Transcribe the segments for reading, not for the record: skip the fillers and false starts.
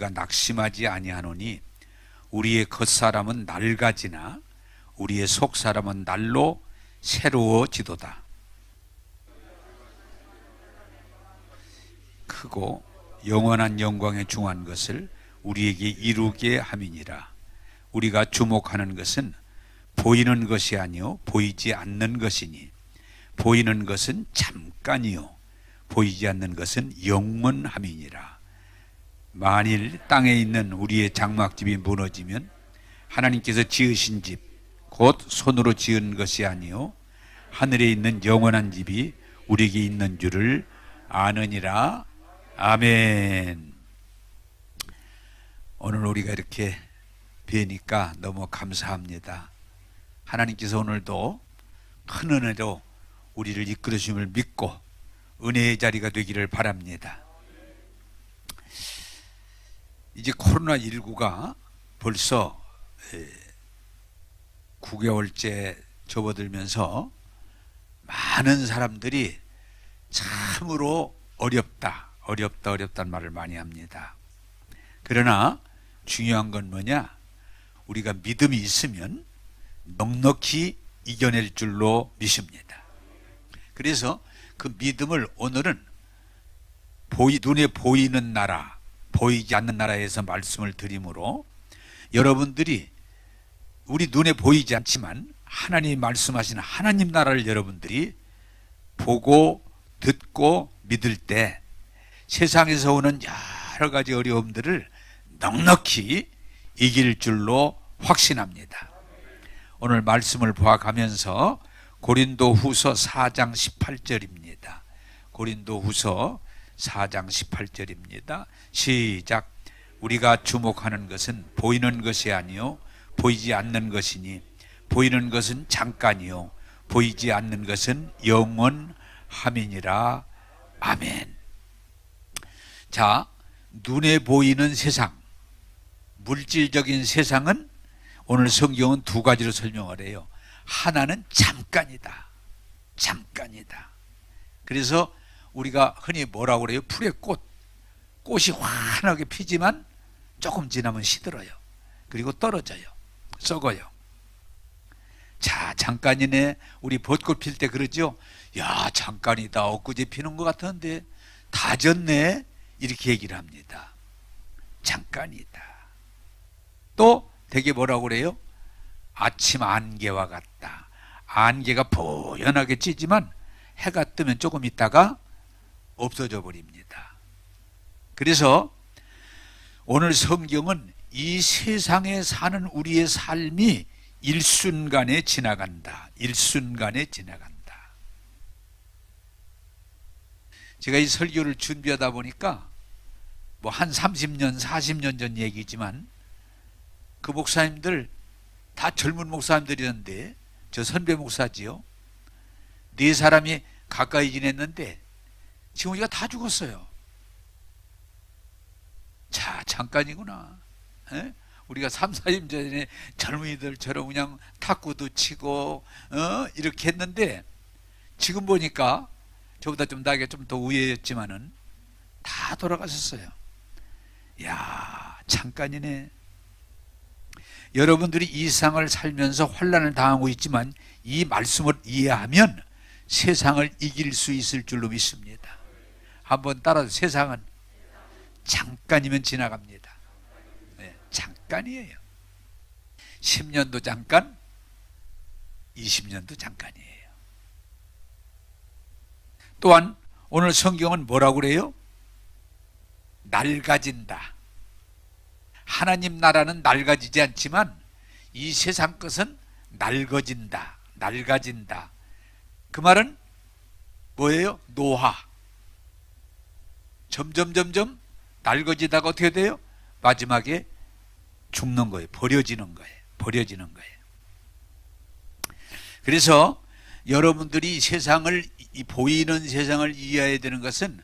우리가 낙심하지 아니하노니 우리의 겉사람은 낡아지나 우리의 속사람은 날로 새로워지도다. 크고 영원한 영광에 중한 것을 우리에게 이루게 함이니라. 우리가 주목하는 것은 보이는 것이 아니요 보이지 않는 것이니 보이는 것은 잠깐이요 보이지 않는 것은 영원함이니라. 만일 땅에 있는 우리의 장막집이 무너지면 하나님께서 지으신 집 곧 손으로 지은 것이 아니요 하늘에 있는 영원한 집이 우리에게 있는 줄을 아느니라. 아멘. 오늘 우리가 이렇게 뵈니까 너무 감사합니다. 하나님께서 오늘도 큰 은혜로 우리를 이끌어 주심을 믿고 은혜의 자리가 되기를 바랍니다. 이제 코로나19가 벌써 9개월째 접어들면서 많은 사람들이 참으로 어렵다는 말을 많이 합니다. 그러나 중요한 건 뭐냐? 우리가 믿음이 있으면 넉넉히 이겨낼 줄로 믿습니다. 그래서 그 믿음을 오늘은 눈에 보이는 나라, 보이지 않는 나라에서 말씀을 드리므로 여러분들이 우리 눈에 보이지 않지만 하나님이 말씀하시는 하나님 나라를 여러분들이 보고 듣고 믿을 때 세상에서 오는 여러 가지 어려움들을 넉넉히 이길 줄로 확신합니다. 오늘 말씀을 보아가면서 고린도후서 4장 18절입니다. 고린도후서 4장 18절입니다. 시작. 우리가 주목하는 것은 보이는 것이 아니요 보이지 않는 것이니 보이는 것은 잠깐이요 보이지 않는 것은 영원함이니라. 아멘. 자, 눈에 보이는 세상, 물질적인 세상은 오늘 성경은 두 가지로 설명을 해요. 하나는 잠깐이다. 잠깐이다. 그래서 우리가 흔히 뭐라고 그래요? 풀의 꽃이 환하게 피지만 조금 지나면 시들어요. 그리고 떨어져요. 썩어요. 자, 잠깐이네. 우리 벚꽃 필 때 그러죠? 야, 잠깐이다. 엊그제 피는 것 같은데 다 졌네. 이렇게 얘기를 합니다. 잠깐이다. 또 되게 뭐라고 그래요? 아침 안개와 같다. 안개가 보연하게 찌지만 해가 뜨면 조금 있다가 없어져 버립니다. 그래서 오늘 성경은 이 세상에 사는 우리의 삶이 일순간에 지나간다. 일순간에 지나간다. 제가 이 설교를 준비하다 보니까 뭐 한 30년, 40년 전 얘기지만 그 목사님들 다 젊은 목사님들이었는데 저 선배 목사지요. 4사람이 가까이 지냈는데 지금 우리가 다 죽었어요. 자, 잠깐이구나. 에? 우리가 3, 4년 전에 젊은이들처럼 그냥 탁구도 치고 이렇게 했는데 지금 보니까 저보다 좀 나이가 좀 더 우회였지만은 다 돌아가셨어요. 야, 잠깐이네. 여러분들이 이 세상을 살면서 환난을 당하고 있지만 이 말씀을 이해하면 세상을 이길 수 있을 줄로 믿습니다. 한번 따라서 세상은 잠깐이면 지나갑니다. 네, 잠깐이에요. 10년도 잠깐, 20년도 잠깐이에요. 또한 오늘 성경은 뭐라고 그래요? 낡아진다. 하나님 나라는 낡아지지 않지만 이 세상 것은 낡아진다. 낡아진다. 그 말은 뭐예요? 노화. 점점 낡아지다가 어떻게 돼요? 마지막에 죽는 거예요. 버려지는 거예요. 버려지는 거예요. 그래서 여러분들이 이 보이는 세상을 이해해야 되는 것은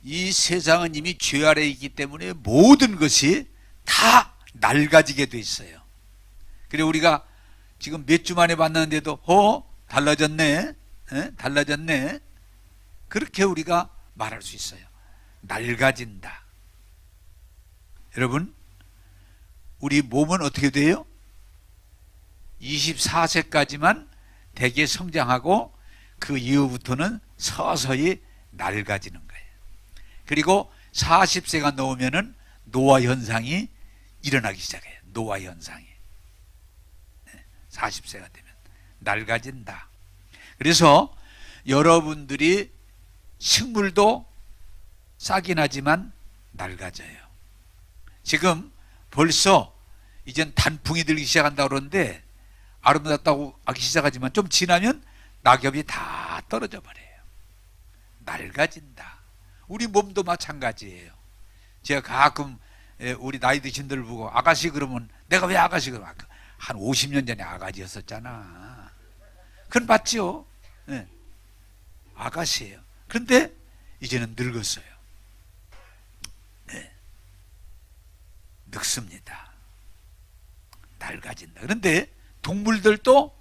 이 세상은 이미 죄 아래에 있기 때문에 모든 것이 다 낡아지게 돼 있어요. 그리고 우리가 지금 몇 주 만에 봤는데도 달라졌네. 달라졌네. 그렇게 우리가 말할 수 있어요. 낡아진다. 여러분, 우리 몸은 어떻게 돼요? 24세까지만 대개 성장하고 그 이후부터는 서서히 낡아지는 거예요. 그리고 40세가 넘으면은 노화 현상이 일어나기 시작해요. 노화 현상이. 40세가 되면 낡아진다. 그래서 여러분들이 식물도 싹이 나지만 낡아져요. 지금 벌써 이젠 단풍이 들기 시작한다고 그러는데 아름답다고 하기 시작하지만 좀 지나면 낙엽이 다 떨어져 버려요. 낡아진다. 우리 몸도 마찬가지예요. 제가 가끔 우리 나이 드신 분들 보고 아가씨 그러면 내가 왜 아가씨 그러면 한 50년 전에 아가씨였었잖아. 그건 맞죠? 네. 아가씨예요. 그런데 이제는 늙었어요. 네. 늙습니다. 낡아진다. 그런데 동물들도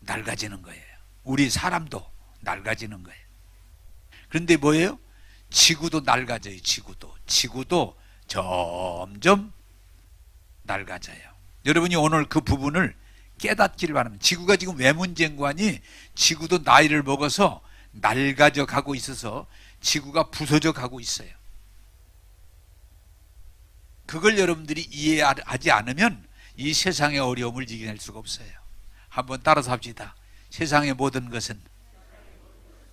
낡아지는 거예요. 우리 사람도 낡아지는 거예요. 그런데 뭐예요? 지구도 낡아져요. 지구도 점점 낡아져요. 여러분이 오늘 그 부분을 깨닫기를 바랍니다. 지구가 지금 왜 문제인 거 아니? 지구도 나이를 먹어서 낡아져 가고 있어서 지구가 부서져 가고 있어요. 그걸 여러분들이 이해하지 않으면 이 세상의 어려움을 이겨낼 수가 없어요. 한번 따라서 합시다. 세상의 모든 것은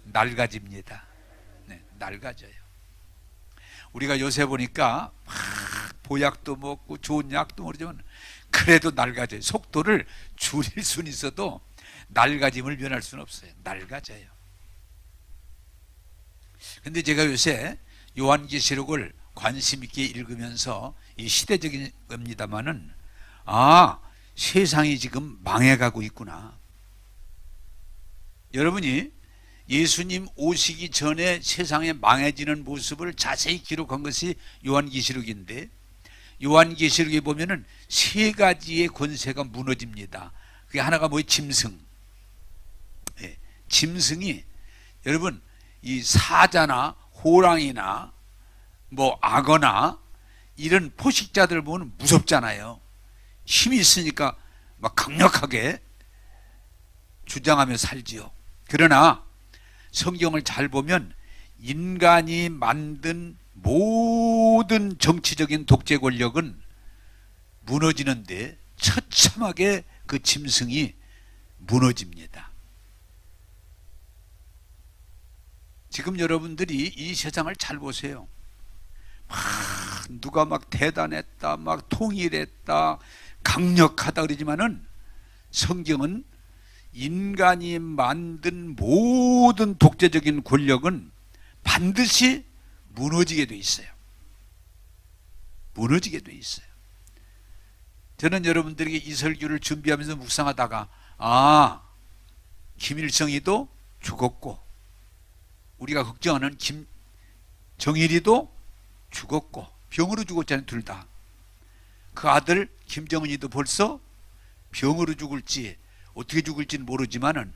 낡아집니다. 네, 낡아져요. 우리가 요새 보니까 보약도 먹고 좋은 약도 모르지만 그래도 낡아져요. 속도를 줄일 수는 있어도 낡아짐을 면할 수는 없어요. 낡아져요. 근데 제가 요새 요한계시록을 관심 있게 읽으면서 이 시대적인 겁니다마는 세상이 지금 망해가고 있구나. 여러분이 예수님 오시기 전에 세상에 망해지는 모습을 자세히 기록한 것이 요한계시록인데, 요한계시록에 보면은 세 가지의 권세가 무너집니다. 그게 하나가 뭐예요? 짐승. 네, 짐승이 여러분 이 사자나 호랑이나 뭐 악어나 이런 포식자들 보면 무섭잖아요. 힘이 있으니까 막 강력하게 주장하며 살지요. 그러나 성경을 잘 보면 인간이 만든 모든 정치적인 독재 권력은 무너지는데 처참하게 그 짐승이 무너집니다. 지금 여러분들이 이 세상을 잘 보세요. 누가 막 대단했다, 막 통일했다, 강력하다 그러지만은 성경은 인간이 만든 모든 독재적인 권력은 반드시 무너지게 돼 있어요. 무너지게 돼 있어요. 저는 여러분들에게 이 설교를 준비하면서 묵상하다가 김일성이도 죽었고 우리가 걱정하는 김정일이도 죽었고 병으로 죽었잖아요. 둘 다. 그 아들 김정은이도 벌써 병으로 죽을지 어떻게 죽을지는 모르지만은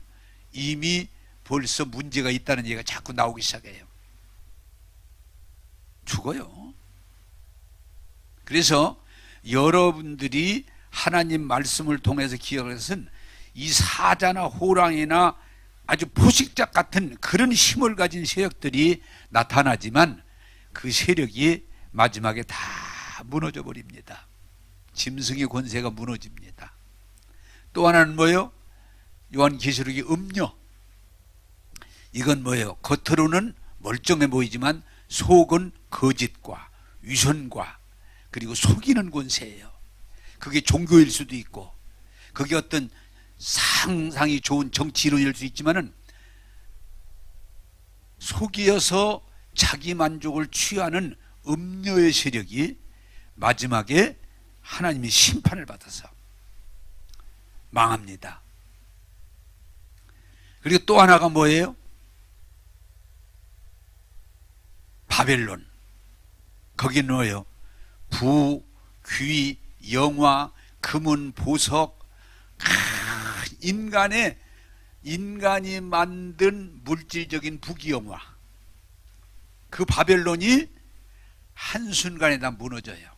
이미 벌써 문제가 있다는 얘기가 자꾸 나오기 시작해요. 죽어요. 그래서 여러분들이 하나님 말씀을 통해서 기억할 것은 이 사자나 호랑이나 아주 포식자 같은 그런 힘을 가진 세력들이 나타나지만 그 세력이 마지막에 다 무너져 버립니다. 짐승의 권세가 무너집니다. 또 하나는 뭐예요? 요한계시록의 음녀. 이건 뭐예요? 겉으로는 멀쩡해 보이지만 속은 거짓과 위선과 그리고 속이는 권세예요. 그게 종교일 수도 있고 그게 어떤 상상이 좋은 정치 이론일 수 있지만은 속이어서 자기 만족을 취하는 음녀의 세력이 마지막에 하나님의 심판을 받아서 망합니다. 그리고 또 하나가 뭐예요? 바벨론. 거기는 뭐예요? 부, 귀, 영화, 금은, 보석, 인간이 만든 물질적인 부귀영화. 그 바벨론이 한순간에 다 무너져요.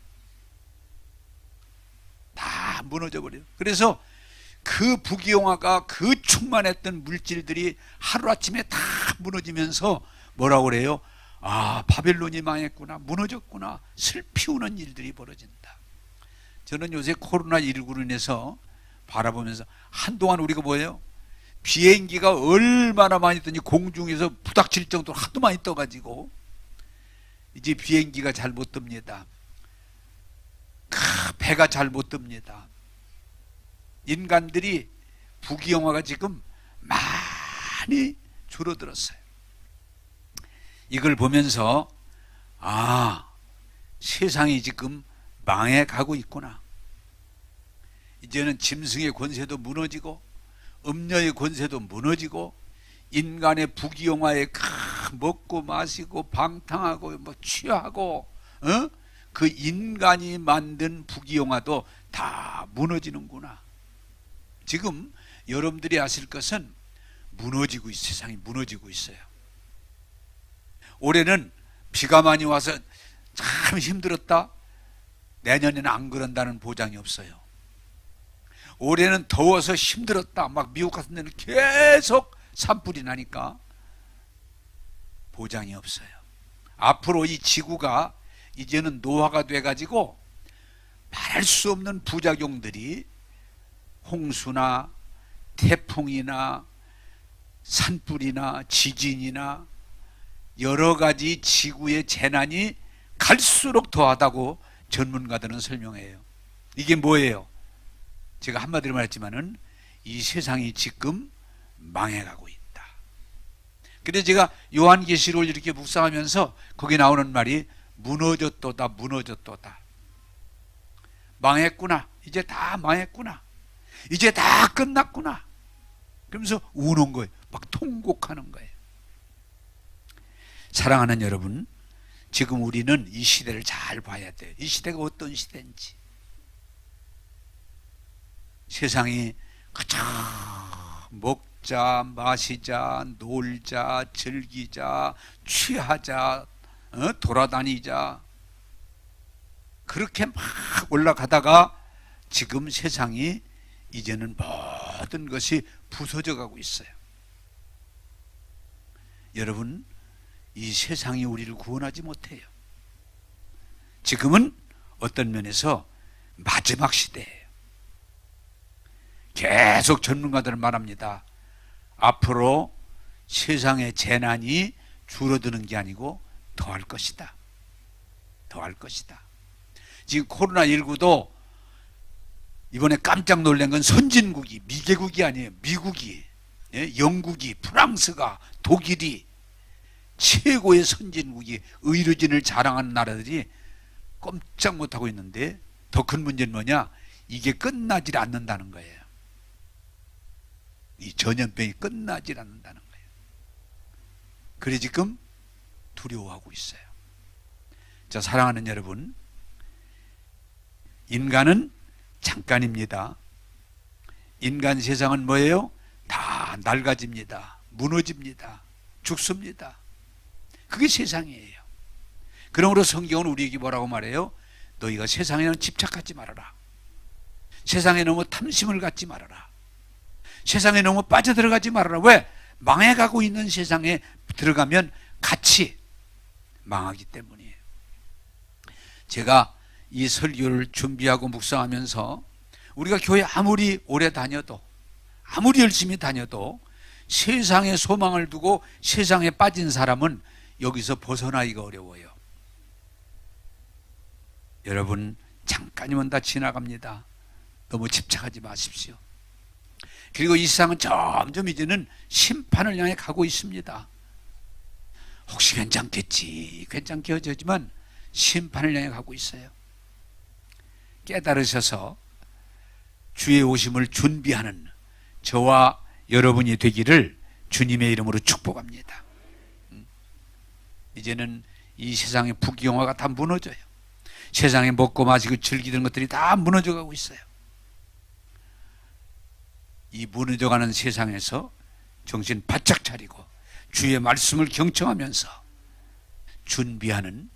무너져 버려요. 그래서 그 부귀영화가 그 충만했던 물질들이 하루아침에 다 무너지면서 뭐라고 그래요? 아, 바벨론이 망했구나, 무너졌구나, 슬피 우는 일들이 벌어진다. 저는 요새 코로나19로 인해서 바라보면서 한동안 우리가 뭐예요? 비행기가 얼마나 많이 뜨니 공중에서 부닥칠 정도로 하도 많이 떠가지고 이제 비행기가 잘 못 뜹니다. 배가 잘 못 뜹니다. 인간들이 부귀영화가 지금 많이 줄어들었어요. 이걸 보면서 아, 세상이 지금 망해가고 있구나. 이제는 짐승의 권세도 무너지고 음녀의 권세도 무너지고 인간의 부귀영화에 먹고 마시고 방탕하고 뭐 취하고 그 인간이 만든 부귀영화도 다 무너지는구나. 지금 여러분들이 아실 것은 무너지고 세상이 무너지고 있어요. 올해는 비가 많이 와서 참 힘들었다. 내년에는 안 그런다는 보장이 없어요. 올해는 더워서 힘들었다. 막 미국 같은 데는 계속 산불이 나니까 보장이 없어요. 앞으로 이 지구가 이제는 노화가 돼가지고 말할 수 없는 부작용들이 홍수나 태풍이나 산불이나 지진이나 여러 가지 지구의 재난이 갈수록 더하다고 전문가들은 설명해요. 이게 뭐예요? 제가 한마디로 말했지만은 이 세상이 지금 망해가고 있다. 그래서 제가 요한계시록을 이렇게 묵상하면서 거기 나오는 말이 무너졌도다, 무너졌도다. 망했구나. 이제 다 망했구나. 이제 다 끝났구나. 그러면서 우는 거예요. 막 통곡하는 거예요. 사랑하는 여러분, 지금 우리는 이 시대를 잘 봐야 돼요. 이 시대가 어떤 시대인지. 세상이 그저 먹자, 마시자, 놀자, 즐기자, 취하자, 돌아다니자, 그렇게 막 올라가다가 지금 세상이 이제는 모든 것이 부서져 가고 있어요. 여러분, 이 세상이 우리를 구원하지 못해요. 지금은 어떤 면에서 마지막 시대예요. 계속 전문가들은 말합니다. 앞으로 세상의 재난이 줄어드는 게 아니고 더할 것이다. 더할 것이다. 지금 코로나19도 이번에 깜짝 놀란 건 선진국이, 미개국이 아니에요. 미국이, 영국이, 프랑스가, 독일이, 최고의 선진국이, 의료진을 자랑하는 나라들이 꼼짝 못하고 있는데, 더 큰 문제는 뭐냐? 이게 끝나질 않는다는 거예요. 이 전염병이 끝나질 않는다는 거예요. 그래 지금 두려워하고 있어요. 자, 사랑하는 여러분, 인간은 잠깐입니다. 인간 세상은 뭐예요? 다 낡아집니다. 무너집니다. 죽습니다. 그게 세상이에요. 그러므로 성경은 우리에게 뭐라고 말해요? 너희가 세상에는 집착하지 말아라. 세상에 너무 탐심을 갖지 말아라. 세상에 너무 빠져들어가지 말아라. 왜? 망해가고 있는 세상에 들어가면 같이 망하기 때문이에요. 제가 이 설교를 준비하고 묵상하면서 우리가 교회 아무리 오래 다녀도, 아무리 열심히 다녀도 세상에 소망을 두고 세상에 빠진 사람은 여기서 벗어나기가 어려워요. 여러분, 잠깐이면 다 지나갑니다. 너무 집착하지 마십시오. 그리고 이 세상은 점점 이제는 심판을 향해 가고 있습니다. 혹시 괜찮겠지, 괜찮게 여겨지만 심판을 향해 가고 있어요. 깨달으셔서 주의 오심을 준비하는 저와 여러분이 되기를 주님의 이름으로 축복합니다. 이제는 이 세상의 부귀영화가 다 무너져요. 세상에 먹고 마시고 즐기던 것들이 다 무너져가고 있어요. 이 무너져가는 세상에서 정신 바짝 차리고 주의 말씀을 경청하면서 준비하는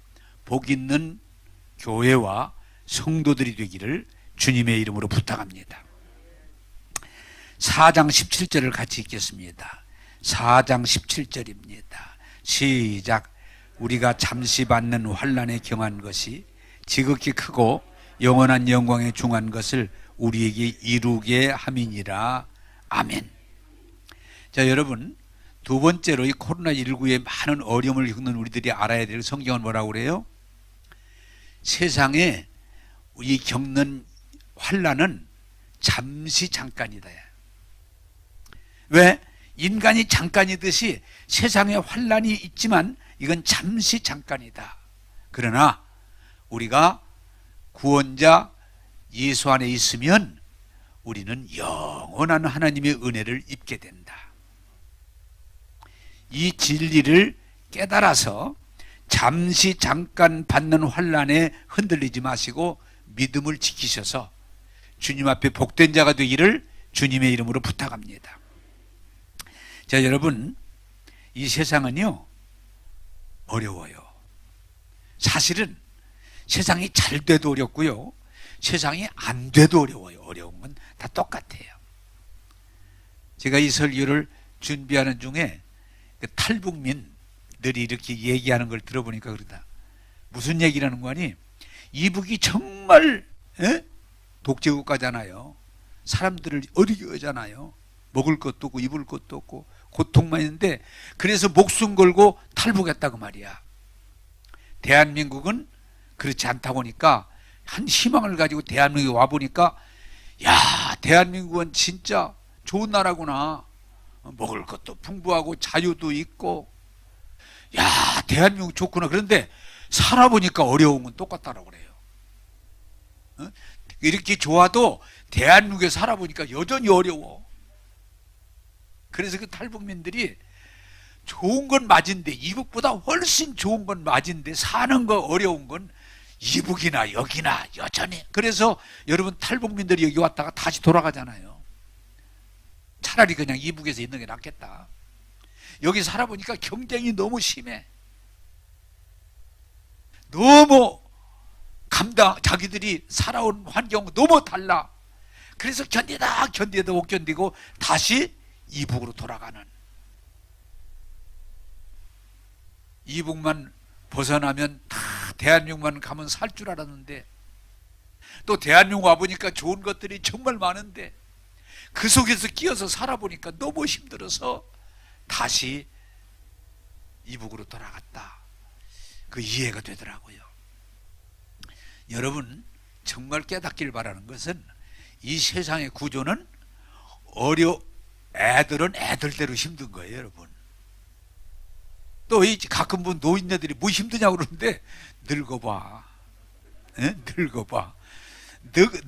복 있는 교회와 성도들이 되기를 주님의 이름으로 부탁합니다. 4장 17절을 같이 읽겠습니다. 4장 17절입니다. 시작. 우리가 잠시 받는 환난에 경한 것이 지극히 크고 영원한 영광에 중한 것을 우리에게 이루게 함이니라. 아멘. 자, 여러분, 두 번째로 이 코로나19에 많은 어려움을 겪는 우리들이 알아야 될 성경은 뭐라고 그래요? 세상에 이 겪는 환난은 잠시 잠깐이다. 왜? 인간이 잠깐이듯이 세상에 환난이 있지만 이건 잠시 잠깐이다. 그러나 우리가 구원자 예수 안에 있으면 우리는 영원한 하나님의 은혜를 입게 된다. 이 진리를 깨달아서 잠시 잠깐 받는 환난에 흔들리지 마시고 믿음을 지키셔서 주님 앞에 복된 자가 되기를 주님의 이름으로 부탁합니다. 자, 여러분, 이 세상은요 어려워요. 사실은 세상이 잘 돼도 어렵고요, 세상이 안 돼도 어려워요. 어려운 건 다 똑같아요. 제가 이 설교를 준비하는 중에 그 탈북민들이 이렇게 얘기하는 걸 들어보니까 그러다. 무슨 얘기라는 거니? 이북이 정말 독재국가잖아요. 사람들을 어리게 하잖아요. 먹을 것도 없고 입을 것도 없고 고통만 있는데, 그래서 목숨 걸고 탈북했다고 말이야. 대한민국은 그렇지 않다 보니까 한 희망을 가지고 대한민국에 와보니까, 야, 대한민국은 진짜 좋은 나라구나. 먹을 것도 풍부하고 자유도 있고, 야, 대한민국 좋구나. 그런데 살아보니까 어려운 건 똑같다라고 그래요. 이렇게 좋아도 대한민국에 살아보니까 여전히 어려워. 그래서 그 탈북민들이 좋은 건 맞은데, 이북보다 훨씬 좋은 건 맞은데 사는 거 어려운 건 이북이나 여기나 여전히. 그래서 여러분, 탈북민들이 여기 왔다가 다시 돌아가잖아요. 차라리 그냥 이북에서 있는 게 낫겠다. 여기 살아보니까 경쟁이 너무 심해. 너무 자기들이 살아온 환경 너무 달라. 그래서 견디다 못 견디고 다시 이북으로 돌아가는. 이북만 벗어나면 다 대한민국만 가면 살 줄 알았는데, 또 대한민국 와보니까 좋은 것들이 정말 많은데 그 속에서 끼어서 살아보니까 너무 힘들어서 다시 이북으로 돌아갔다. 그 이해가 되더라고요. 여러분, 정말 깨닫길 바라는 것은 이 세상의 구조는 애들은 애들대로 힘든 거예요, 여러분. 또 가끔 본 노인네들이 뭐 힘드냐고 그러는데, 늙어봐. 늙어봐.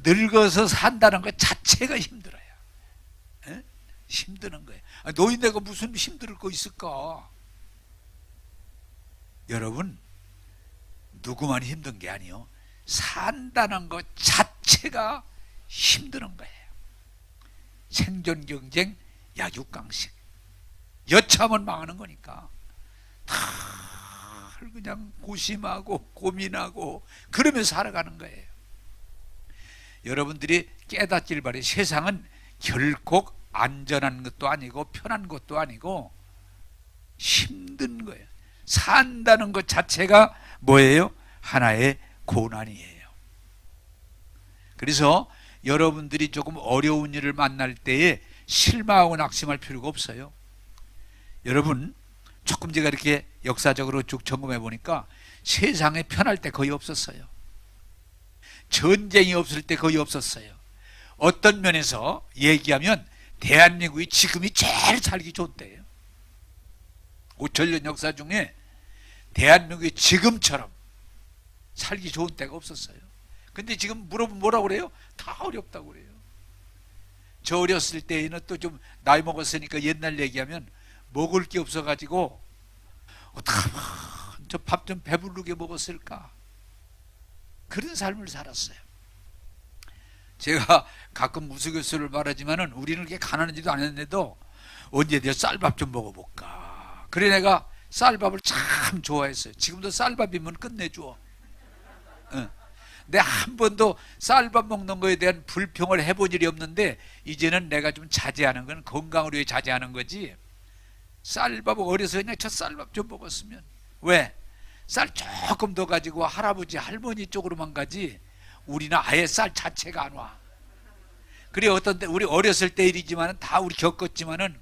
늙어서 산다는 것 자체가 힘들어요. 힘드는 거예요. 노인네가 무슨 힘들 거 있을까? 여러분, 누구만 힘든 게 아니요, 산다는 것 자체가 힘드는 거예요. 생존 경쟁, 약육강식. 여차하면 망하는 거니까 다 그냥 고심하고 고민하고 그러면서 살아가는 거예요. 여러분들이 깨닫길 바래. 세상은 결코 안전한 것도 아니고 편한 것도 아니고 힘든 거예요. 산다는 것 자체가 뭐예요? 하나의 고난이에요. 그래서 여러분들이 조금 어려운 일을 만날 때에 실망하고 낙심할 필요가 없어요. 여러분, 조금 제가 이렇게 역사적으로 쭉 점검해 보니까 세상에 편할 때 거의 없었어요. 전쟁이 없을 때 거의 없었어요. 어떤 면에서 얘기하면 대한민국이 지금이 제일 살기 좋은 때예요. 5천년 역사 중에 대한민국이 지금처럼 살기 좋은 때가 없었어요. 근데 지금 물어보면 뭐라고 그래요? 다 어렵다고 그래요. 저 어렸을 때에는 또 좀 나이 먹었으니까 옛날 얘기하면 먹을 게 없어가지고 저 밥 좀 배부르게 먹었을까? 그런 삶을 살았어요. 제가 가끔 우스갯소리를 말하지만은 우리는 그렇게 가난하지도 않았는데도 언제 내가 쌀밥 좀 먹어볼까? 그래 내가 쌀밥을 참 좋아했어요. 지금도 쌀밥이면 끝내줘. 내 한 번도 쌀밥 먹는 거에 대한 불평을 해본 일이 없는데 이제는 내가 좀 자제하는 건 건강을 위해 자제하는 거지. 쌀밥 어려서 그냥 저 쌀밥 좀 먹었으면 왜? 쌀 조금 더 가지고 할아버지 할머니 쪽으로만 가지 우리는 아예 쌀 자체가 안 와. 그래 어떤 때 우리 어렸을 때 일이지만은 다 우리 겪었지만은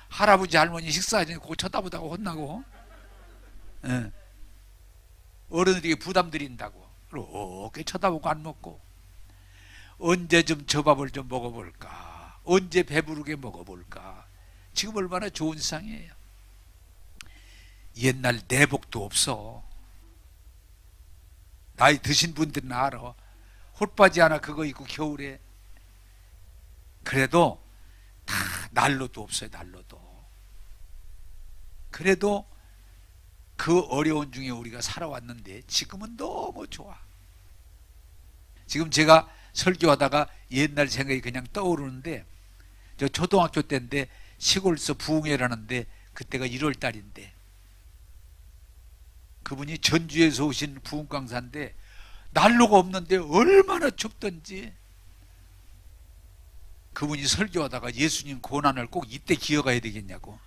할아버지 할머니 식사하니까 그거 쳐다보다가 혼나고 예. 어른들에게 부담 드린다고 이렇게 쳐다보고 안 먹고 언제 좀 저 밥을 좀 먹어볼까, 언제 배부르게 먹어볼까. 지금 얼마나 좋은 세상이에요. 옛날 내복도 없어. 나이 드신 분들은 알아. 홀바지 하나 그거 입고 겨울에. 그래도 다 난로도 없어요. 난로도. 그래도 그 어려운 중에 우리가 살아왔는데 지금은 너무 좋아. 지금 제가 설교하다가 옛날 생각이 그냥 떠오르는데 저 초등학교 때인데 시골에서 부흥회라는데 그때가 1월 달인데 그분이 전주에서 오신 부흥 강사인데 난로가 없는데 얼마나 춥던지 그분이 설교하다가 예수님 고난을 꼭 이때 기억해야 되겠냐고.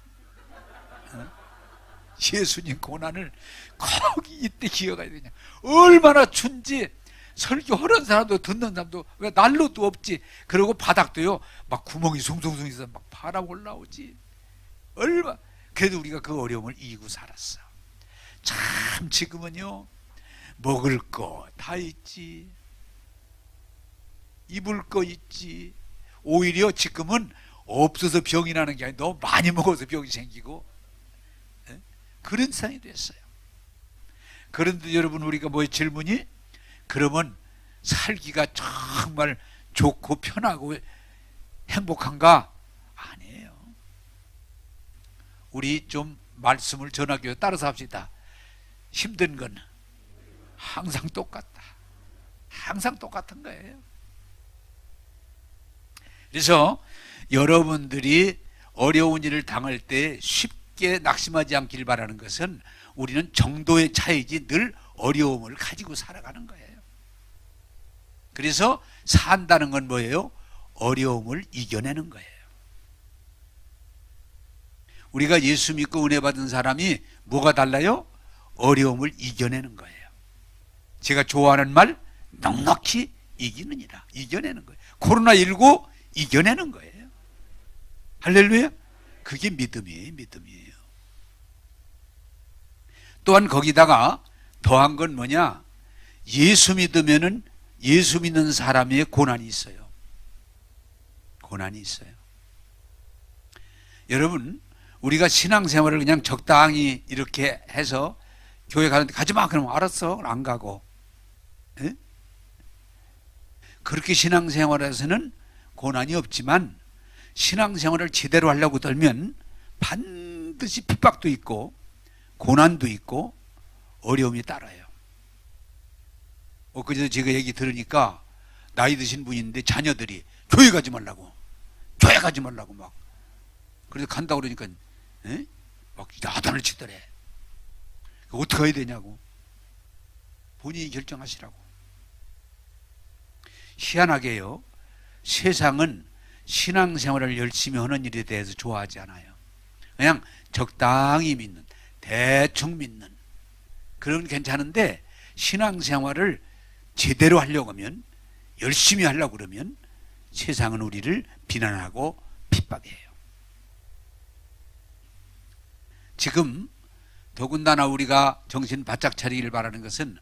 예수님 고난을 꼭 이때 기억해야 되냐. 얼마나 춘지 설교하는 사람도 듣는 사람도 왜 난로도 없지. 그리고 바닥도요 막 구멍이 숭숭숭 있어 막 바람 올라오지. 얼마 그래도 우리가 그 어려움을 이기고 살았어. 참 지금은요 먹을 거 다 있지, 입을 거 있지. 오히려 지금은 없어서 병이 나는 게 아니라 너무 많이 먹어서 병이 생기고 그런 상황이 됐어요. 그런데 여러분 우리가 뭐 질문이 그러면 살기가 정말 좋고 편하고 행복한가? 아니에요. 우리 좀 말씀을 전하기 위해 따라서 합시다. 힘든 건 항상 똑같다. 항상 똑같은 거예요. 그래서 여러분들이 어려운 일을 당할 때 쉽게 낙심하지 않길 바라는 것은 우리는 정도의 차이지 늘 어려움을 가지고 살아가는 거예요. 그래서 산다는 건 뭐예요? 어려움을 이겨내는 거예요. 우리가 예수 믿고 은혜 받은 사람이 뭐가 달라요? 어려움을 이겨내는 거예요. 제가 좋아하는 말 넉넉히 이기느니라. 이겨내는 거예요. 코로나19 이겨내는 거예요. 할렐루야. 그게 믿음이에요. 믿음이에요. 또한 거기다가 더한 건 뭐냐? 예수 믿으면은 예수 믿는 사람의 고난이 있어요. 고난이 있어요. 여러분 우리가 신앙생활을 그냥 적당히 이렇게 해서 교회 가는데 가지마 그러면 알았어 안 가고 에? 그렇게 신앙생활에서는 고난이 없지만 신앙생활을 제대로 하려고 들면 반드시 핍박도 있고 고난도 있고 어려움이 따라요. 엊그제도 제가 얘기 들으니까 나이 드신 분인데 자녀들이 교회 가지 말라고 막 그래서 간다고 그러니까 에? 막 야단을 치더래. 어떻게 해야 되냐고. 본인이 결정하시라고. 희한하게요 세상은 신앙생활을 열심히 하는 일에 대해서 좋아하지 않아요. 그냥 적당히 믿는, 대충 믿는 그런 괜찮은데 신앙생활을 제대로 하려고 하면, 열심히 하려고 그러면 세상은 우리를 비난하고 핍박해요. 지금 더군다나 우리가 정신 바짝 차리기를 바라는 것은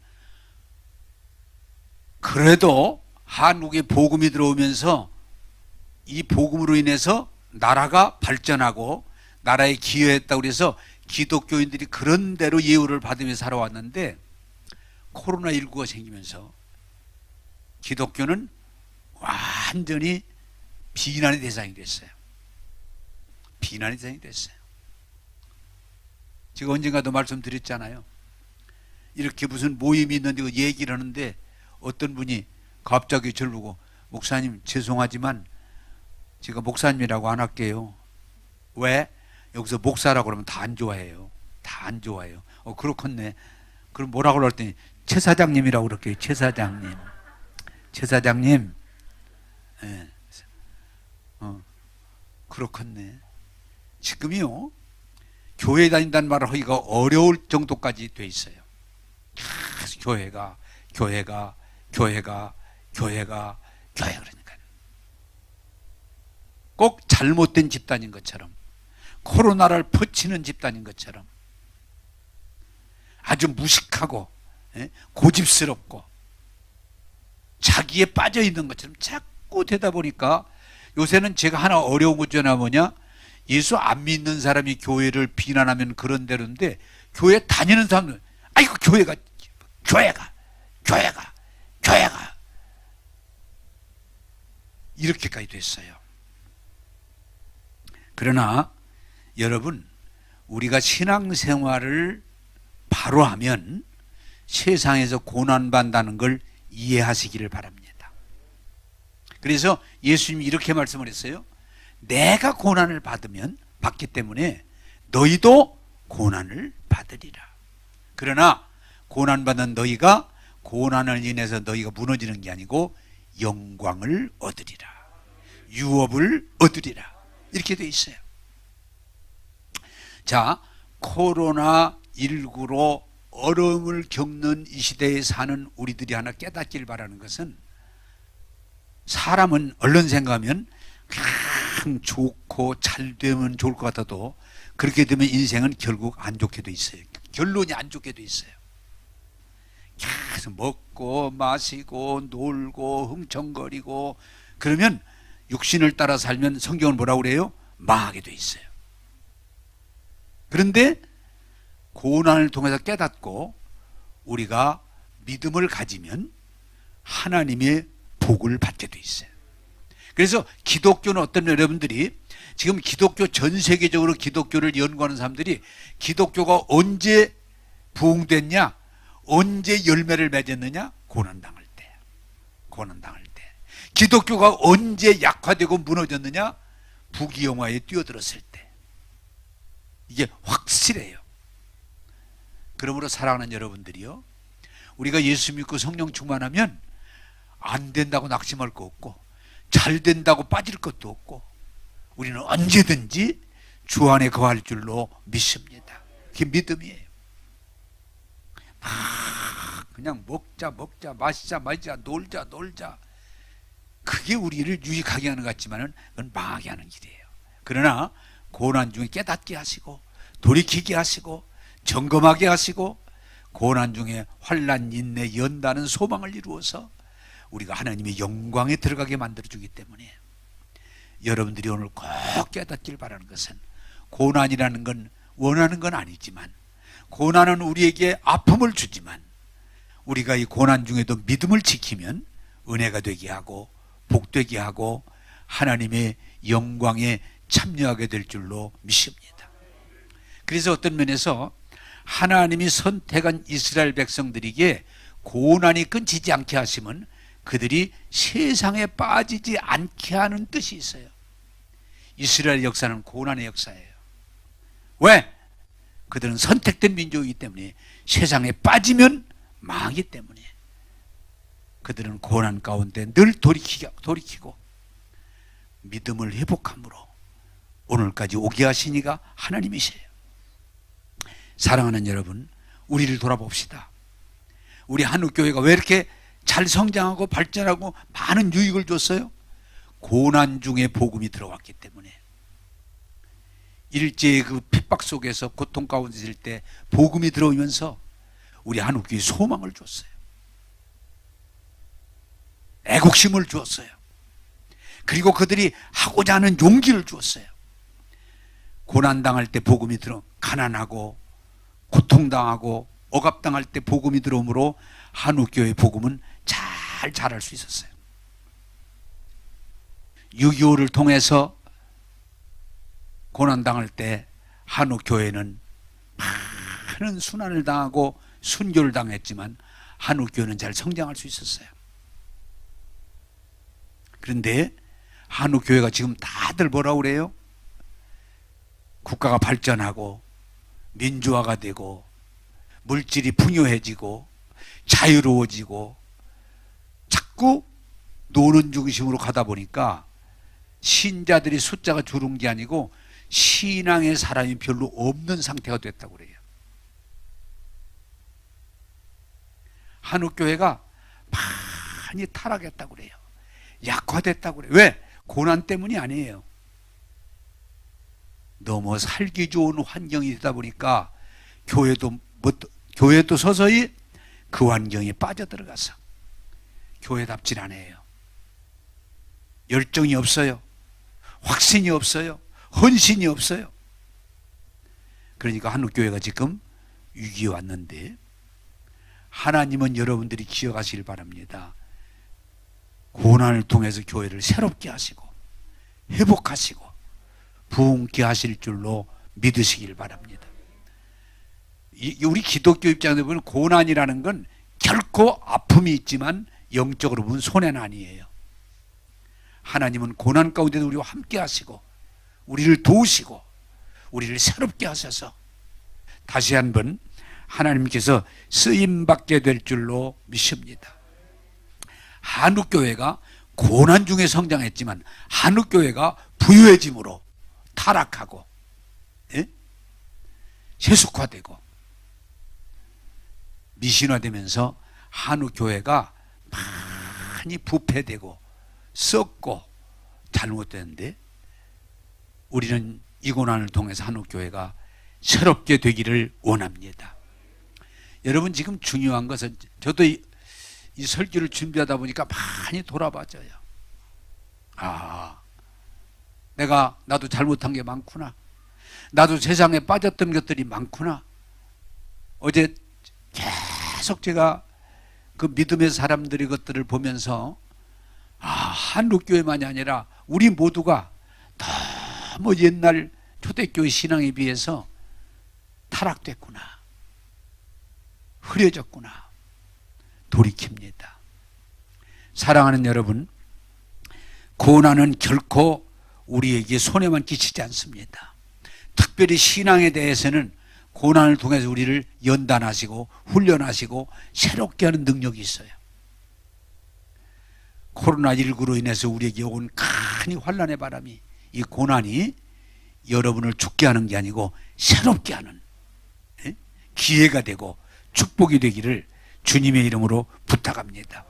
그래도 한국에 복음이 들어오면서 이 복음으로 인해서 나라가 발전하고 나라에 기여했다고 해서 기독교인들이 그런 대로 예우를 받으며 살아왔는데 코로나19가 생기면서 기독교는 완전히 비난의 대상이 됐어요. 비난의 대상이 됐어요. 제가 언젠가도 말씀드렸잖아요. 이렇게 무슨 모임이 있는데 얘기를 하는데 어떤 분이 갑자기 저를 보고 목사님 죄송하지만 제가 목사님이라고 안 할게요. 왜? 여기서 목사라고 그러면 다 안 좋아해요. 다 안 좋아해요. 그렇겠네. 그럼 뭐라고 그랬더니 최 사장님이라고 그럴게요. 최 사장님. 제사장님, 예. 그렇겠네. 지금이요, 교회 다닌다는 말을 하기가 어려울 정도까지 돼 있어요. 계속 교회가 그러니까 꼭 잘못된 집단인 것처럼, 코로나를 퍼치는 집단인 것처럼, 아주 무식하고 고집스럽고 자기에 빠져 있는 것처럼 자꾸 되다 보니까, 요새는 제가 하나 어려운 것 중에 하나 뭐냐, 예수 안 믿는 사람이 교회를 비난하면 그런 대로인데, 교회 다니는 사람은 아이고 교회가 이렇게까지 됐어요. 그러나 여러분, 우리가 신앙생활을 바로 하면 세상에서 고난받는다는 걸 이해하시기를 바랍니다. 그래서 예수님이 이렇게 말씀을 했어요. 내가 고난을 받기 때문에 너희도 고난을 받으리라. 그러나 고난받는 너희가 고난을 인해서 너희가 무너지는 게 아니고 영광을 얻으리라, 유업을 얻으리라, 이렇게 돼 있어요. 자, 코로나19로 어려움을 겪는 이 시대에 사는 우리들이 하나 깨닫길 바라는 것은, 사람은 얼른 생각하면 그냥 좋고 잘 되면 좋을 것 같아도 그렇게 되면 인생은 결국 안 좋게 돼 있어요. 결론이 안 좋게 돼 있어요. 계속 먹고 마시고 놀고 흥청거리고 그러면, 육신을 따라 살면 성경은 뭐라고 그래요? 망하게 돼 있어요. 그런데 고난을 통해서 깨닫고 우리가 믿음을 가지면 하나님의 복을 받게 돼 있어요. 그래서 기독교는 어떤, 여러분들이 지금 기독교, 전 세계적으로 기독교를 연구하는 사람들이 기독교가 언제 부흥됐냐, 언제 열매를 맺었느냐? 고난당할 때. 기독교가 언제 약화되고 무너졌느냐? 부귀영화에 뛰어들었을 때. 이게 확실해요. 그러므로 사랑하는 여러분들이요, 우리가 예수 믿고 성령 충만하면 안 된다고 낙심할 거 없고, 잘 된다고 빠질 것도 없고, 우리는 언제든지 주 안에 거할 줄로 믿습니다. 그게 믿음이에요. 그냥 먹자 마시자 놀자, 그게 우리를 유익하게 하는 것 같지만은 그건 망하게 하는 길이에요. 그러나 고난 중에 깨닫게 하시고 돌이키게 하시고 점검하게 하시고, 고난 중에 환난, 인내, 연다는 소망을 이루어서 우리가 하나님의 영광에 들어가게 만들어주기 때문에, 여러분들이 오늘 꼭 깨닫길 바라는 것은, 고난이라는 건 원하는 건 아니지만, 고난은 우리에게 아픔을 주지만, 우리가 이 고난 중에도 믿음을 지키면 은혜가 되게 하고 복되게 하고 하나님의 영광에 참여하게 될 줄로 믿습니다. 그래서 어떤 면에서 하나님이 선택한 이스라엘 백성들에게 고난이 끊이지 않게 하시면 그들이 세상에 빠지지 않게 하는 뜻이 있어요. 이스라엘 역사는 고난의 역사예요. 왜? 그들은 선택된 민족이기 때문에, 세상에 빠지면 망하기 때문에 그들은 고난 가운데 늘 돌이키고 믿음을 회복함으로 오늘까지 오게 하신 이가 하나님이세요. 사랑하는 여러분, 우리를 돌아봅시다. 우리 한국교회가 왜 이렇게 잘 성장하고 발전하고 많은 유익을 줬어요? 고난 중에 복음이 들어왔기 때문에. 일제의 그 핍박 속에서 고통 가운데 있을 때 복음이 들어오면서 우리 한국교회에 소망을 줬어요. 애국심을 주었어요. 그리고 그들이 하고자 하는 용기를 주었어요. 고난당할 때 복음이 들어, 가난하고 고통당하고 억압당할 때 복음이 들어오므로 한국교회 복음은 잘 자랄 수 있었어요. 6.25를 통해서 고난당할 때 한국교회는 많은 순환을 당하고 순교를 당했지만 한국교회는 잘 성장할 수 있었어요. 그런데 한국교회가 지금 다들 뭐라고 그래요? 국가가 발전하고 민주화가 되고 물질이 풍요해지고 자유로워지고 자꾸 노는 중심으로 가다 보니까 신자들이 숫자가 줄은 게 아니고 신앙의 사람이 별로 없는 상태가 됐다고 그래요. 한옥교회가 많이 타락했다고 그래요. 약화됐다고 그래요. 왜? 고난 때문이 아니에요. 너무 살기 좋은 환경이 되다 보니까 교회도 서서히 그 환경에 빠져들어가서 교회답질 않아요. 열정이 없어요. 확신이 없어요. 헌신이 없어요. 그러니까 한국교회가 지금 위기에 왔는데, 하나님은 여러분들이 기억하시길 바랍니다. 고난을 통해서 교회를 새롭게 하시고 회복하시고 부흥케 하실 줄로 믿으시길 바랍니다. 우리 기독교 입장에서 보면 고난이라는 건 결코 아픔이 있지만 영적으로 보면 손해는 아니에요. 하나님은 고난 가운데도 우리와 함께 하시고 우리를 도우시고 우리를 새롭게 하셔서 다시 한번 하나님께서 쓰임받게 될 줄로 믿습니다. 한국교회가 고난 중에 성장했지만 한국교회가 부유해짐으로 타락하고 세속화되고 미신화되면서 한국교회가 많이 부패되고 썩고 잘못되는데, 우리는 이 고난을 통해서 한국교회가 새롭게 되기를 원합니다. 여러분, 지금 중요한 것은, 저도 이 설교를 준비하다 보니까 많이 돌아봐져요. 나도 잘못한 게 많구나. 나도 세상에 빠졌던 것들이 많구나. 어제 계속 제가 그 믿음의 사람들의 것들을 보면서 한국교회만이 아니라 우리 모두가 너무 옛날 초대교회 신앙에 비해서 타락됐구나, 흐려졌구나 돌이킵니다. 사랑하는 여러분, 고난은 결코 우리에게 손해만 끼치지 않습니다. 특별히 신앙에 대해서는 고난을 통해서 우리를 연단하시고 훈련하시고 새롭게 하는 능력이 있어요. 코로나19로 인해서 우리에게 온 큰 환난의 바람이, 이 고난이 여러분을 죽게 하는 게 아니고 새롭게 하는 기회가 되고 축복이 되기를 주님의 이름으로 부탁합니다.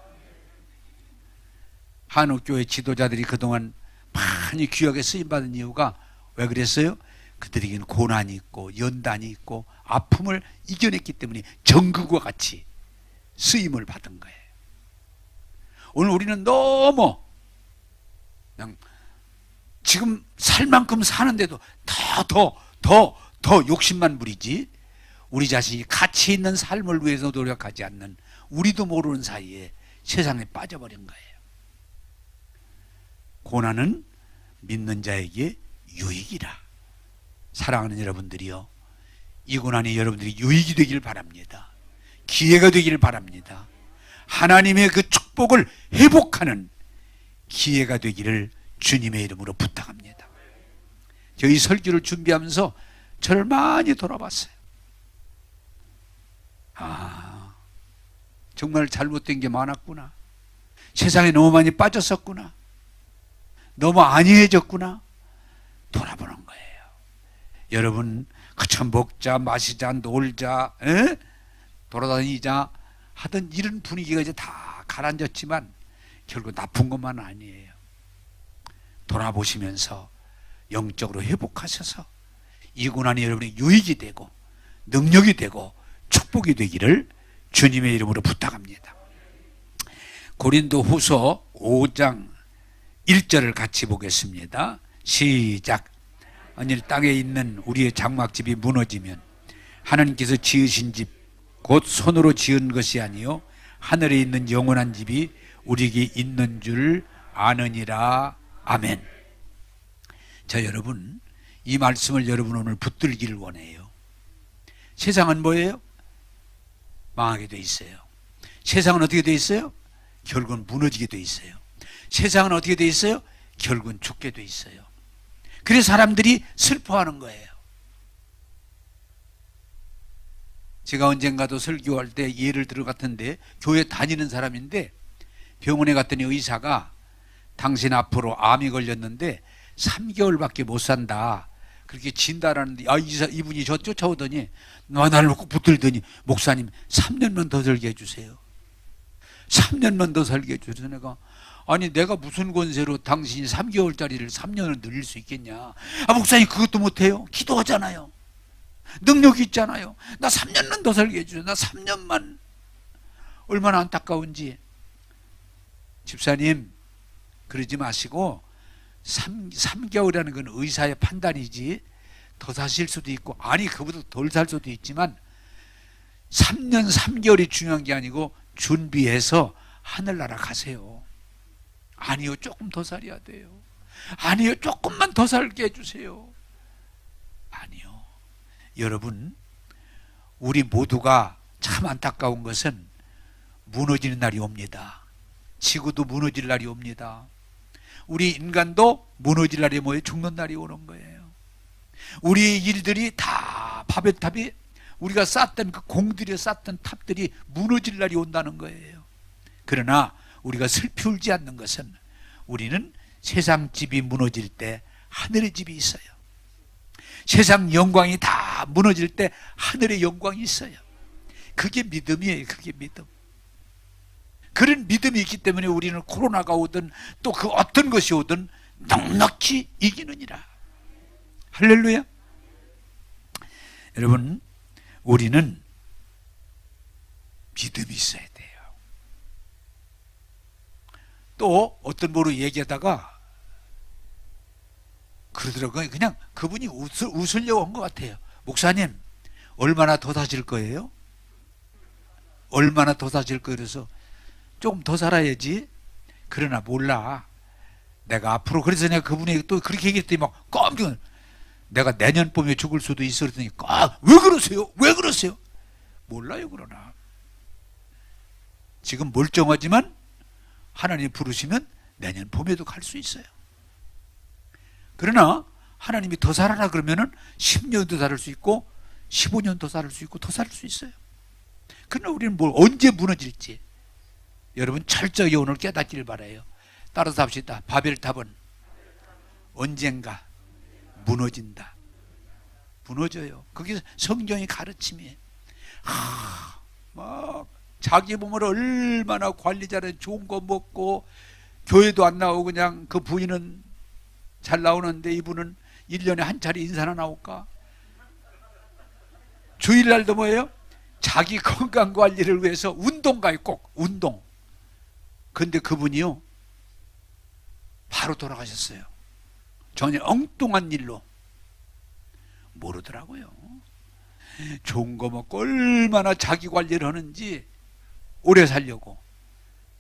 한옥교회 지도자들이 그동안 많이 귀하게 쓰임받은 이유가 왜 그랬어요? 그들에게는 고난이 있고 연단이 있고 아픔을 이겨냈기 때문에 정금과 같이 쓰임을 받은 거예요. 오늘 우리는 너무 그냥 지금 살 만큼 사는데도 더 욕심만 부리지, 우리 자신이 가치 있는 삶을 위해서 노력하지 않는, 우리도 모르는 사이에 세상에 빠져버린 거예요. 고난은 믿는 자에게 유익이라. 사랑하는 여러분들이요, 이 고난이 여러분들이 유익이 되기를 바랍니다. 기회가 되기를 바랍니다. 하나님의 그 축복을 회복하는 기회가 되기를 주님의 이름으로 부탁합니다. 저희 설교를 준비하면서 저를 많이 돌아봤어요. 정말 잘못된 게 많았구나. 세상에 너무 많이 빠졌었구나. 너무 안이해졌구나. 돌아보는 거예요. 여러분, 그저 먹자 마시자 놀자 돌아다니자 하던 이런 분위기가 이제 다 가라앉았지만 결국 나쁜 것만 아니에요. 돌아보시면서 영적으로 회복하셔서 이 고난이 여러분의 유익이 되고 능력이 되고 축복이 되기를 주님의 이름으로 부탁합니다. 고린도 후서 5장 1절을 같이 보겠습니다. 시작. 만일 땅에 있는 우리의 장막집이 무너지면 하나님께서 지으신 집 곧 손으로 지은 것이 아니요 하늘에 있는 영원한 집이 우리에게 있는 줄 아느니라. 아멘. 자, 여러분, 이 말씀을 여러분 오늘 붙들기를 원해요. 세상은 뭐예요? 망하게 돼 있어요. 세상은 어떻게 돼 있어요? 결국은 무너지게 돼 있어요. 세상은 어떻게 돼 있어요? 결국은 죽게 돼 있어요. 그래서 사람들이 슬퍼하는 거예요. 제가 언젠가도 설교할 때 예를 들어 같은데, 교회 다니는 사람인데 병원에 갔더니 의사가 당신 앞으로 암이 걸렸는데 3개월밖에 못 산다, 그렇게 진단하는데, 이분이 저 쫓아오더니 나를 놓고 붙들더니, 목사님 3년만 더 살게 해주세요. 3년만 더 살게 해주세요. 내가 무슨 권세로 당신이 3개월짜리를 3년을 늘릴 수 있겠냐. 목사님 그것도 못해요. 기도하잖아요. 능력이 있잖아요. 나 3년만 더 살게 해주세요. 나 3년만. 얼마나 안타까운지. 집사님, 그러지 마시고 3개월이라는 건 의사의 판단이지, 더 사실 수도 있고, 그보다 덜 살 수도 있지만 3년 3개월이 중요한 게 아니고 준비해서 하늘나라 가세요. 아니요, 조금 더 살아야 돼요. 아니요, 조금만 더 살게 해주세요. 아니요. 여러분, 우리 모두가 참 안타까운 것은 무너지는 날이 옵니다. 지구도 무너질 날이 옵니다. 우리 인간도 무너질 날이 뭐예요? 죽는 날이 오는 거예요. 우리 일들이 다 바벨탑이, 우리가 쌓던 그 공들여 쌓던 탑들이 무너질 날이 온다는 거예요. 그러나 우리가 슬피 울지 않는 것은, 우리는 세상 집이 무너질 때 하늘의 집이 있어요. 세상 영광이 다 무너질 때 하늘의 영광이 있어요. 그게 믿음이에요. 그게 믿음. 그런 믿음이 있기 때문에 우리는 코로나가 오든 또 그 어떤 것이 오든 넉넉히 이기느니라. 할렐루야. 여러분, 우리는 믿음이 있어야 돼요. 또 어떤 분으로 얘기하다가 그러더라고요. 그냥 그분이 웃으려고 한 것 같아요. 목사님, 얼마나 더 사실 거예요? 얼마나 더 사실 거예요? 그래서 조금 더 살아야지. 그러나 몰라, 내가 앞으로. 그래서 내가 그분에게 또 그렇게 얘기했더니 막 깜짝, 내가 내년 봄에 죽을 수도 있어. 그랬더니 왜 그러세요? 왜 그러세요? 몰라요. 그러나 지금 멀쩡하지만 하나님 부르시면 내년 봄에도 갈 수 있어요. 그러나 하나님이 더 살아라 그러면은 10년 더 살 수 있고 15년 더 살 수 있고 더 살 수 있어요. 그러나 우리는 언제 무너질지 여러분 철저히 오늘 깨닫기를 바라요. 따라서 합시다. 바벨탑은 언젠가 무너진다. 무너져요. 그게 성경의 가르침이에요. 막 자기 몸을 얼마나 관리 잘해, 좋은 거 먹고 교회도 안 나오고, 그냥 그 부인은 잘 나오는데 이분은 1년에 한 차례 인사나 나올까? 주일날도 뭐예요? 자기 건강 관리를 위해서 운동 가요. 꼭 운동. 근데 그분이요 바로 돌아가셨어요. 전혀 엉뚱한 일로. 모르더라고요. 좋은 거 먹고 얼마나 자기 관리를 하는지 오래 살려고.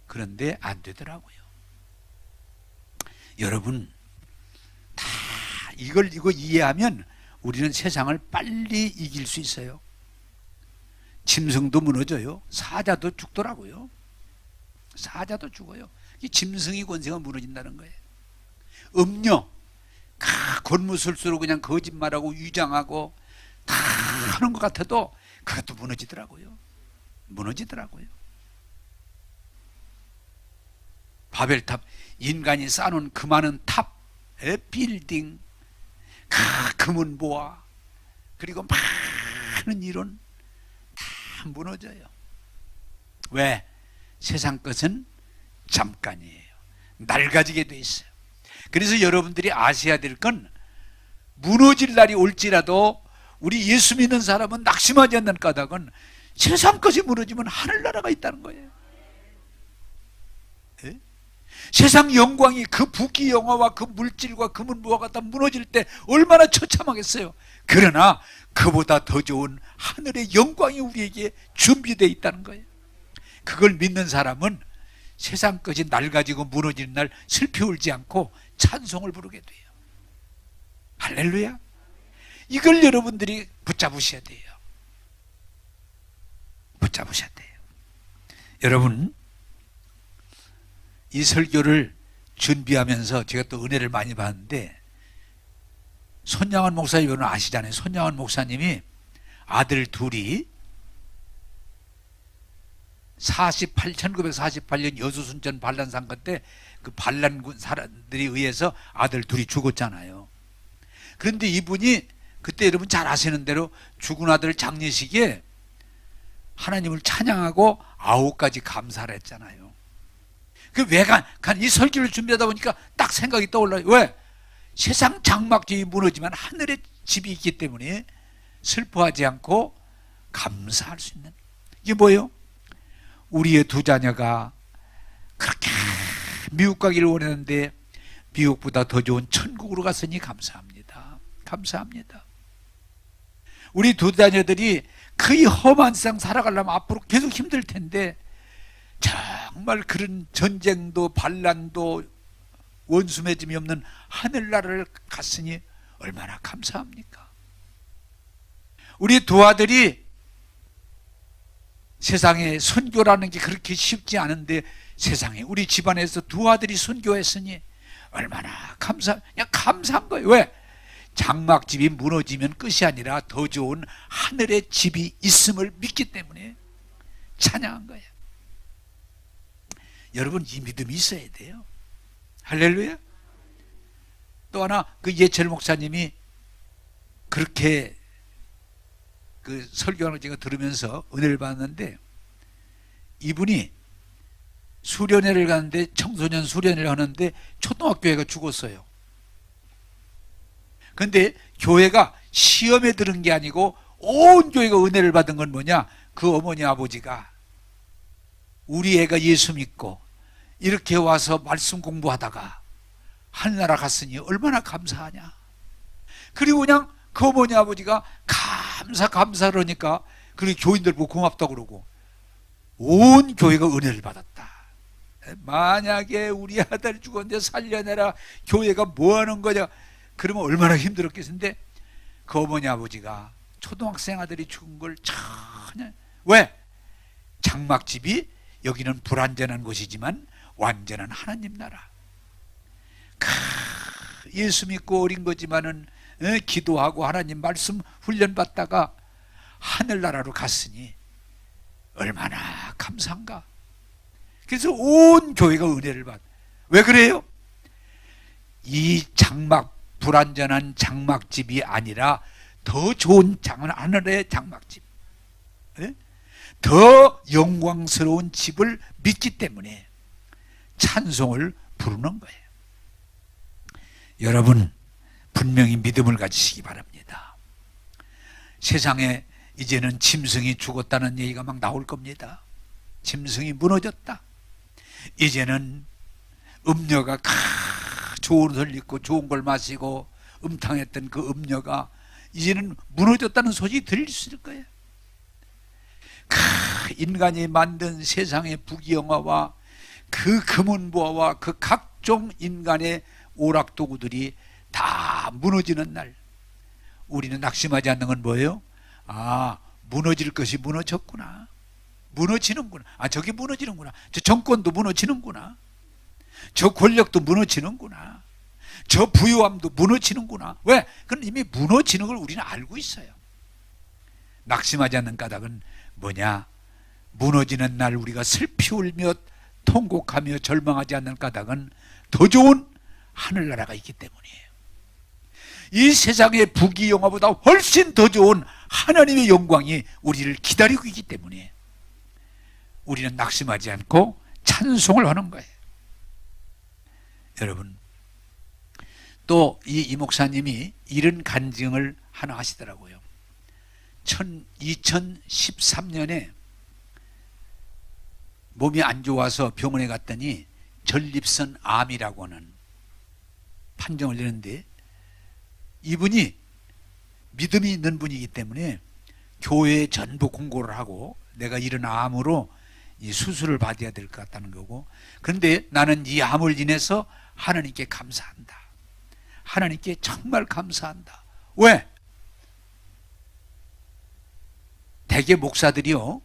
그런데 안 되더라고요. 여러분, 다 이거 이해하면 우리는 세상을 빨리 이길 수 있어요. 짐승도 무너져요. 사자도 죽더라고요. 사자도 죽어요. 이 짐승의 권세가 무너진다는 거예요. 음료, 곤무술수로 그냥 거짓말하고 위장하고 다 하는 것 같아도 그것도 무너지더라고요. 무너지더라고요. 바벨탑, 인간이 쌓아놓은 그 많은 탑, 빌딩, 금은 보아, 그리고 많은 이론 다 무너져요. 왜? 세상 것은 잠깐이에요. 낡아지게 돼 있어요. 그래서 여러분들이 아셔야 될 건, 무너질 날이 올지라도 우리 예수 믿는 사람은 낙심하지 않는 까닭은 세상 것이 무너지면 하늘나라가 있다는 거예요. 네? 세상 영광이 그 부귀 영화와 그 물질과 금은 무화과 다 무너질 때 얼마나 처참하겠어요. 그러나 그보다 더 좋은 하늘의 영광이 우리에게 준비되어 있다는 거예요. 그걸 믿는 사람은 세상 것이 낡아지고 무너지는 날 슬피 울지 않고 찬송을 부르게 돼요. 할렐루야. 이걸 여러분들이 붙잡으셔야 돼요. 붙잡으셔야 돼요. 여러분, 이 설교를 준비하면서 제가 또 은혜를 많이 받는데, 손양원 목사님 여러분 아시잖아요. 손양원 목사님이 아들 둘이 1948년 여수순천 반란 사건 때 그 반란군 사람들이 의해서 아들 둘이 죽었잖아요. 그런데 이분이 그때 여러분 잘 아시는 대로 죽은 아들 장례식에 하나님을 찬양하고 9가지 감사를 했잖아요. 그 왜 이 설교를 준비하다 보니까 딱 생각이 떠올라요. 왜? 세상 장막집이 무너지만 하늘의 집이 있기 때문에 슬퍼하지 않고 감사할 수 있는, 이게 뭐예요? 우리의 두 자녀가 그렇게 미국 가기를 원했는데 미국보다 더 좋은 천국으로 갔으니 감사합니다. 감사합니다. 우리 두 자녀들이 그 험한 세상 살아가려면 앞으로 계속 힘들 텐데 정말 그런 전쟁도 반란도 원수 맺음이 없는 하늘나라를 갔으니 얼마나 감사합니까? 우리 두 아들이 세상에 선교라는 게 그렇게 쉽지 않은데 세상에 우리 집안에서 두 아들이 선교했으니 얼마나 그냥 감사한 거예요. 왜? 장막집이 무너지면 끝이 아니라 더 좋은 하늘의 집이 있음을 믿기 때문에 찬양한 거예요. 여러분, 이 믿음이 있어야 돼요. 할렐루야. 또 하나, 그 예철 목사님이 그렇게 그 설교하는 거 제가 들으면서 은혜를 받았는데, 이분이 수련회를 가는데, 청소년 수련회를 하는데 초등학교회가 죽었어요. 근데 교회가 시험에 들은 게 아니고 온 교회가 은혜를 받은 건 뭐냐? 그 어머니 아버지가 우리 애가 예수 믿고 이렇게 와서 말씀 공부하다가 하늘나라 갔으니 얼마나 감사하냐. 그리고 그냥 그 어머니 아버지가 감사 그러니까, 그리고 교인들 보고 고맙다고 그러고 온 교회가 은혜를 받았다. 만약에 우리 아들 죽었는데 살려내라, 교회가 뭐 하는 거냐, 그러면 얼마나 힘들었겠는데, 그 어머니 아버지가 초등학생 아들이 죽은 걸 전혀, 왜? 장막집이 여기는 불완전한 곳이지만 완전한 하나님 나라. 예수 믿고 어린 거지만은 기도하고 하나님 말씀 훈련 받다가 하늘나라로 갔으니 얼마나 감사한가. 그래서 온 교회가 은혜를 받. 왜 그래요? 이 불완전한 장막집이 아니라 더 좋은 하늘의 장막집, 더 영광스러운 집을 믿기 때문에 찬송을 부르는 거예요. 여러분, 분명히 믿음을 가지시기 바랍니다. 세상에 이제는 짐승이 죽었다는 얘기가 막 나올 겁니다. 짐승이 무너졌다. 이제는 음녀가 좋은 옷을 입고 좋은 걸 마시고 음탕했던 그 음녀가 이제는 무너졌다는 소식이 들릴 수 있을 거예요. 인간이 만든 세상의 부귀영화와 그 금은보화와 그 각종 인간의 오락도구들이 다 무너지는 날, 우리는 낙심하지 않는 건 뭐예요? 무너질 것이 무너졌구나. 무너지는구나. 저게 무너지는구나. 저 정권도 무너지는구나. 저 권력도 무너지는구나. 저 부유함도 무너지는구나. 왜? 그건 이미 무너지는 걸 우리는 알고 있어요. 낙심하지 않는 까닭은 뭐냐? 무너지는 날 우리가 슬피 울며 통곡하며 절망하지 않는 까닭은 더 좋은 하늘나라가 있기 때문이에요. 이 세상의 부귀영화보다 훨씬 더 좋은 하나님의 영광이 우리를 기다리고 있기 때문에 우리는 낙심하지 않고 찬송을 하는 거예요. 여러분, 또 이 목사님이 이런 간증을 하나 하시더라고요. 2013년에 몸이 안 좋아서 병원에 갔더니 전립선 암이라고 하는 판정을 내는데, 이분이 믿음이 있는 분이기 때문에 교회에 전부 공고를 하고 내가 이런 암으로 이 수술을 받아야 될 것 같다는 거고, 그런데 나는 이 암을 인해서 하나님께 감사한다. 하나님께 정말 감사한다. 왜? 대개 목사들이요,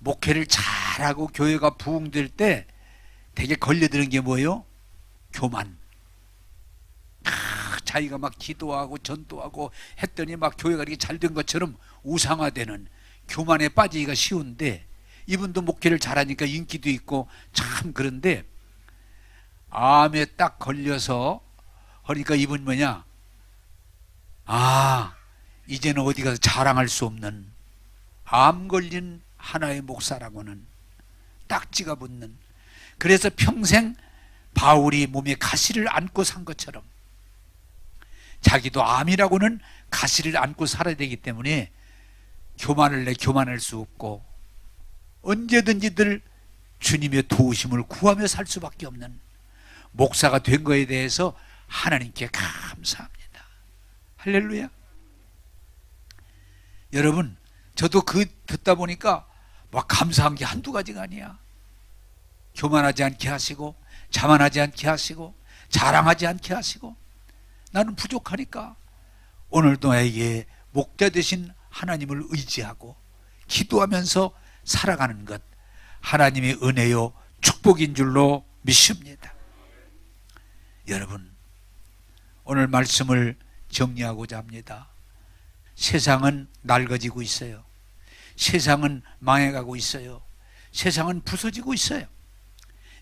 목회를 잘하고 교회가 부흥될 때 대개 걸려드는 게 뭐예요? 교만. 자기가 막 기도하고 전도하고 했더니 막 교회가 이렇게 잘 된 것처럼 우상화되는 교만에 빠지기가 쉬운데, 이분도 목회를 잘하니까 인기도 있고 참. 그런데 암에 딱 걸려서 그러니까 이분 뭐냐, 이제는 어디 가서 자랑할 수 없는 암 걸린 하나의 목사라고는 딱지가 붙는, 그래서 평생 바울이 몸에 가시를 안고 산 것처럼 자기도 암이라고는 가시를 안고 살아야 되기 때문에 교만할 수 없고 언제든지 늘 주님의 도우심을 구하며 살 수밖에 없는 목사가 된 거에 대해서 하나님께 감사합니다. 할렐루야. 여러분, 저도 듣다 보니까 막 감사한 게 한두 가지가 아니야. 교만하지 않게 하시고, 자만하지 않게 하시고, 자랑하지 않게 하시고, 나는 부족하니까 오늘도 나에게 목자 되신 하나님을 의지하고 기도하면서 살아가는 것, 하나님의 은혜요 축복인 줄로 믿습니다. 여러분, 오늘 말씀을 정리하고자 합니다. 세상은 낡아지고 있어요. 세상은 망해가고 있어요. 세상은 부서지고 있어요.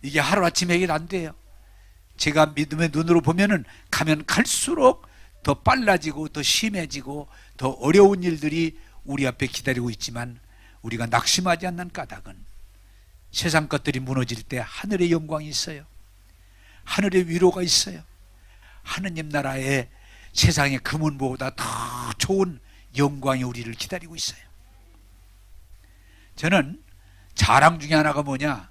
이게 하루아침에 해결 안 돼요. 제가 믿음의 눈으로 보면은 가면 갈수록 더 빨라지고 더 심해지고 더 어려운 일들이 우리 앞에 기다리고 있지만, 우리가 낙심하지 않는 까닭은 세상 것들이 무너질 때 하늘의 영광이 있어요. 하늘의 위로가 있어요. 하느님 나라에 세상의 금은보다 더 좋은 영광이 우리를 기다리고 있어요. 저는 자랑 중에 하나가 뭐냐,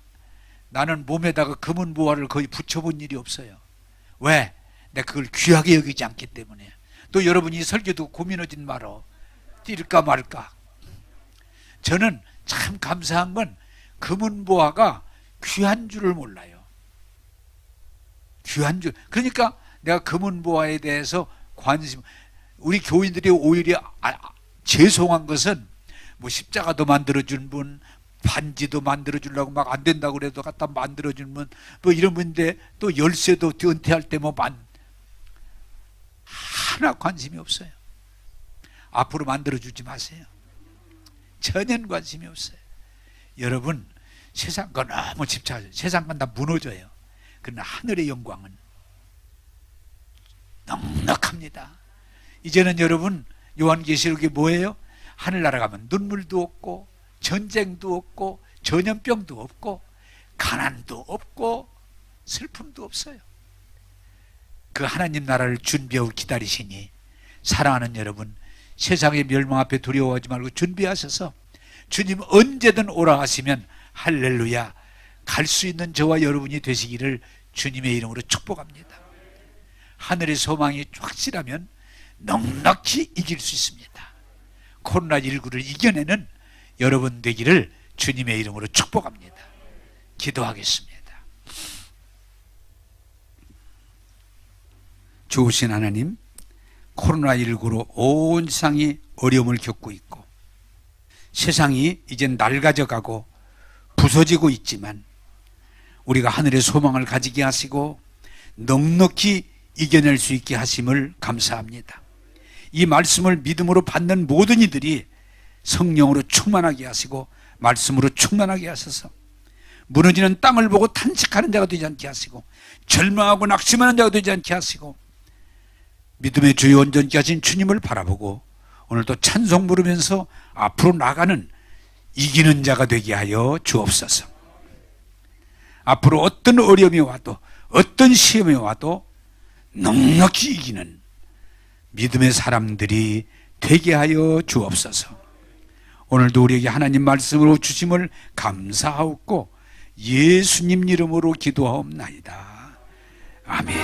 나는 몸에다가 금은보화를 거의 붙여본 일이 없어요. 왜? 내가 그걸 귀하게 여기지 않기 때문에. 또 여러분이 설교도 고민하지 말어. 뛸까 말까. 저는 참 감사한 건 금은보화가 귀한 줄을 몰라요. 귀한 줄. 그러니까 내가 금은보화에 대해서 관심, 우리 교인들이 오히려 죄송한 것은 뭐 십자가도 만들어준 분, 반지도 만들어주려고 막 안 된다고 그래도 갖다 만들어준 분, 뭐 이런 분인데 또 열쇠도 은퇴할 때 뭐 하나 관심이 없어요. 앞으로 만들어주지 마세요. 전혀 관심이 없어요. 여러분, 세상과 너무 집착하죠. 세상과 다 무너져요. 그러나 하늘의 영광은 넉넉합니다. 이제는 여러분, 요한계시록이 뭐예요? 하늘나라 가면 눈물도 없고 전쟁도 없고 전염병도 없고 가난도 없고 슬픔도 없어요. 그 하나님 나라를 준비하고 기다리시니 사랑하는 여러분, 세상의 멸망 앞에 두려워하지 말고 준비하셔서 주님 언제든 오라 하시면 할렐루야 갈 수 있는 저와 여러분이 되시기를 주님의 이름으로 축복합니다. 하늘의 소망이 확실하면 넉넉히 이길 수 있습니다. 코로나19를 이겨내는 여러분 되기를 주님의 이름으로 축복합니다. 기도하겠습니다. 좋으신 하나님, 코로나19로 온 세상이 어려움을 겪고 있고 세상이 이젠 낡아져 가고 부서지고 있지만 우리가 하늘의 소망을 가지게 하시고 넉넉히 이겨낼 수 있게 하심을 감사합니다. 이 말씀을 믿음으로 받는 모든 이들이 성령으로 충만하게 하시고 말씀으로 충만하게 하셔서 무너지는 땅을 보고 탄식하는 자가 되지 않게 하시고 절망하고 낙심하는 자가 되지 않게 하시고 믿음의 주요 온전케 하신 주님을 바라보고 오늘도 찬송 부르면서 앞으로 나가는 이기는 자가 되게 하여 주옵소서. 앞으로 어떤 어려움이 와도 어떤 시험이 와도 넉넉히 이기는 믿음의 사람들이 되게 하여 주옵소서. 오늘도 우리에게 하나님 말씀으로 주심을 감사하옵고 예수님 이름으로 기도하옵나이다. 아멘.